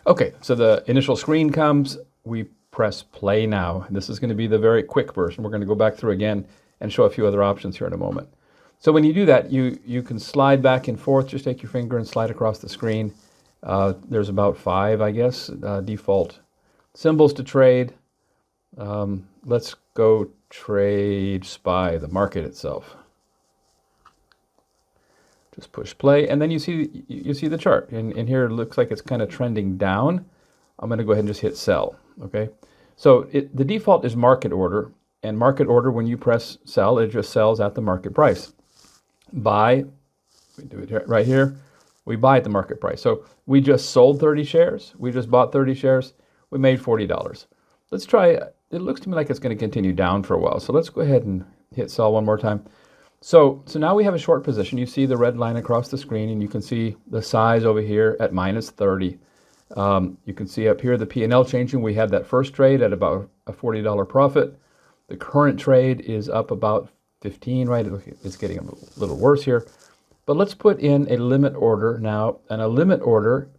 Okay, so the initial screen comes, we press play now. This is going to be the very quick version. We're going to go back through again and show a few other options here in a moment. So when you do that, you can slide back and forth. Just take your finger and slide across the screen. There's about 5, I guess, default symbols to trade. Let's go trade SPY, the market itself. Just push play, and then you see the chart. And here it looks like it's kind of trending down. I'm going to go ahead and just hit sell. Okay, so the default is market order, and market order, when you press sell, it just sells at the market price. Buy, we do it right here. We buy at the market price. So we just sold 30 shares. We just bought 30 shares. We made $40. Let's try. It looks to me like it's going to continue down for a while. So let's go ahead and hit sell one more time. So now we have a short position. You see the red line across the screen, and you can see the size over here at minus 30. You can see up here the P&L changing. We had that first trade at about a $40 profit. The current trade is up about 15, right? It's getting a little worse here. But let's put in a limit order now. And a limit order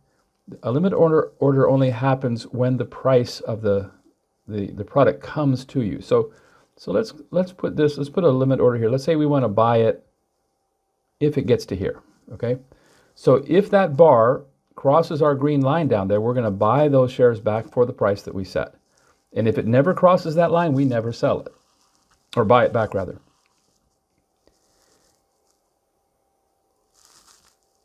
only happens when the price of the product comes to you. So let's put a limit order here. Let's say we want to buy it if it gets to here, okay? So if that bar crosses our green line down there, we're going to buy those shares back for the price that we set. And if it never crosses that line, we never sell it, or buy it back rather.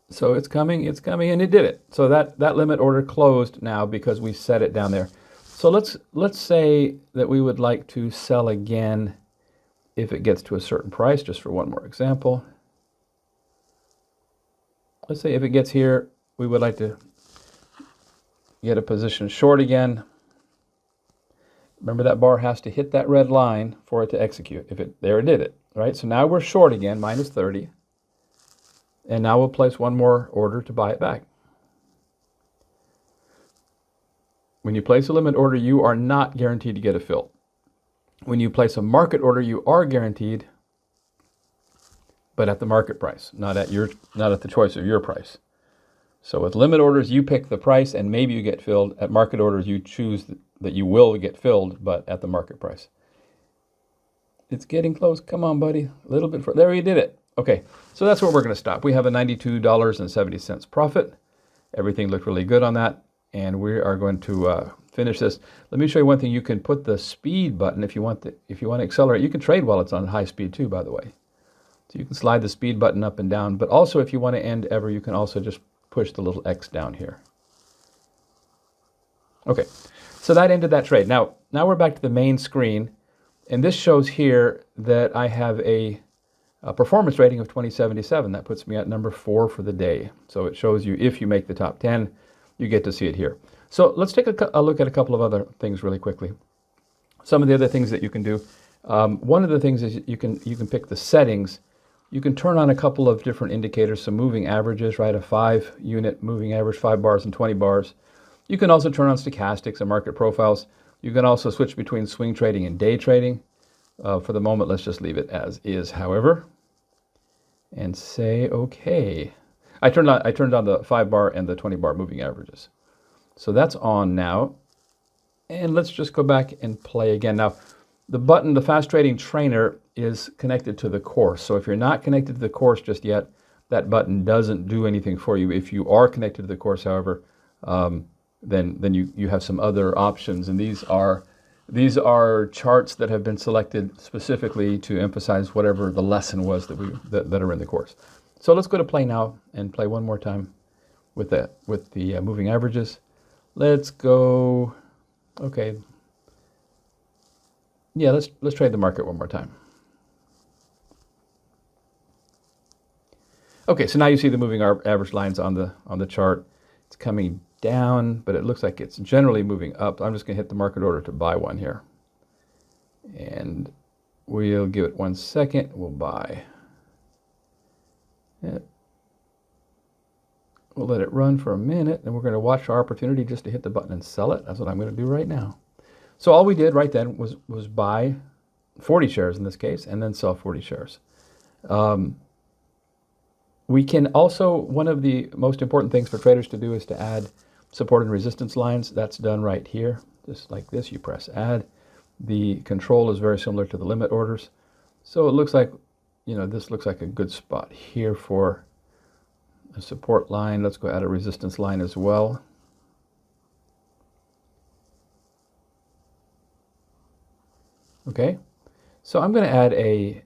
So it's coming, and it did it. So that limit order closed now because we set it down there. So let's say that we would like to sell again if it gets to a certain price, just for one more example. Let's say if it gets here, we would like to get a position short again. Remember, that bar has to hit that red line for it to execute. There it did it, right? So now we're short again, minus 30. And now we'll place one more order to buy it back. When you place a limit order, you are not guaranteed to get a fill. When you place a market order, you are guaranteed, but at the market price, not at the choice of your price. So with limit orders, you pick the price and maybe you get filled. At market orders, you choose that you will get filled, but at the market price. It's getting close. Come on, buddy. A little bit further. There, you did it. Okay, so that's where we're going to stop. We have a $92.70 profit. Everything looked really good on that. And we are going to finish this. Let me show you one thing. You can put the speed button if you want to accelerate. You can trade while it's on high speed too, by the way. So you can slide the speed button up and down. But also, if you want to end ever, you can also just push the little X down here. Okay, so that ended that trade. Now we're back to the main screen, and this shows here that I have a performance rating of 2077. That puts me at number 4 for the day. So it shows you if you make the top 10. You get to see it here. So let's take a look at a couple of other things really quickly. Some of the other things that you can do. One of the things is you can pick the settings. You can turn on a couple of different indicators, some moving averages, right? A 5-unit moving average, 5 bars and 20 bars. You can also turn on stochastics and market profiles. You can also switch between swing trading and day trading. For the moment, let's just leave it as is, however, and say okay. I turned on the 5-bar and the 20-bar moving averages. So that's on now. And let's just go back and play again. Now, the button, the Fast Trading Trainer, is connected to the course. So if you're not connected to the course just yet, that button doesn't do anything for you. If you are connected to the course, however, then you have some other options. And these are charts that have been selected specifically to emphasize whatever the lesson was that are in the course. So let's go to play now and play one more time with the moving averages. Let's go. Okay. Yeah, let's trade the market one more time. Okay, so now you see the moving average lines on the chart. It's coming down, but it looks like it's generally moving up. I'm just going to hit the market order to buy one here, and we'll give it 1 second. We'll buy. We'll let it run for a minute, and we're going to watch our opportunity just to hit the button and sell it. That's what I'm going to do right now. So all we did right then was buy 40 shares in this case, and then sell 40 shares. We can also, one of the most important things for traders to do is to add support and resistance lines, that's done right here. Just like this, you press add. The control is very similar to the limit orders. So it looks like, this looks like a good spot here for a support line. Let's go add a resistance line as well. Okay, so I'm going to add a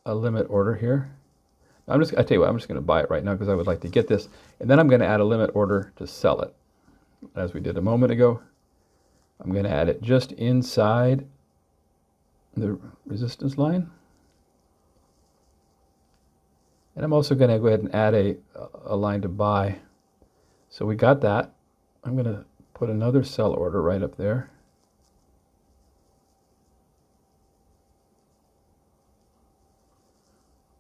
limit order here. I tell you what, I'm just going to buy it right now because I would like to get this. And then I'm going to add a limit order to sell it. As we did a moment ago, I'm going to add it just inside the resistance line. And I'm also going to go ahead and add a line to buy. So we got that. I'm going to put another sell order right up there.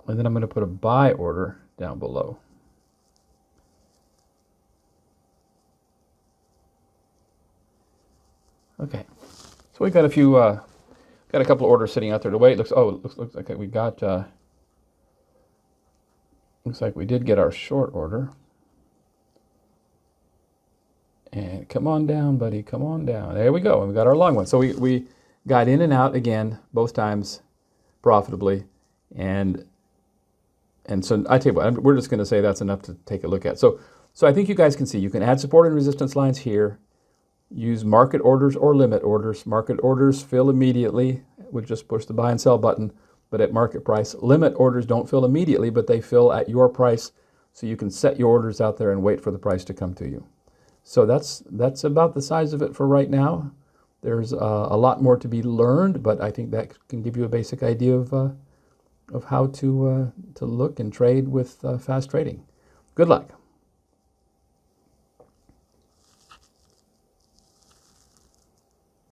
And then I'm going to put a buy order down below. Okay, so we got a few, got a couple of orders sitting out there to wait. Looks like we got, looks like we did get our short order. And come on down, buddy, come on down. There we go, and we got our long one. So we got in and out again, both times profitably. And so I tell you what, we're just going to say that's enough to take a look at. So I think you guys can see, you can add support and resistance lines here, use market orders or limit orders. Market orders fill immediately. We'll just push the buy and sell button, but at market price. Limit orders don't fill immediately, but they fill at your price, so you can set your orders out there and wait for the price to come to you. So that's about the size of it for right now. There's a lot more to be learned, but I think that can give you a basic idea of how to look and trade with fast trading. Good luck.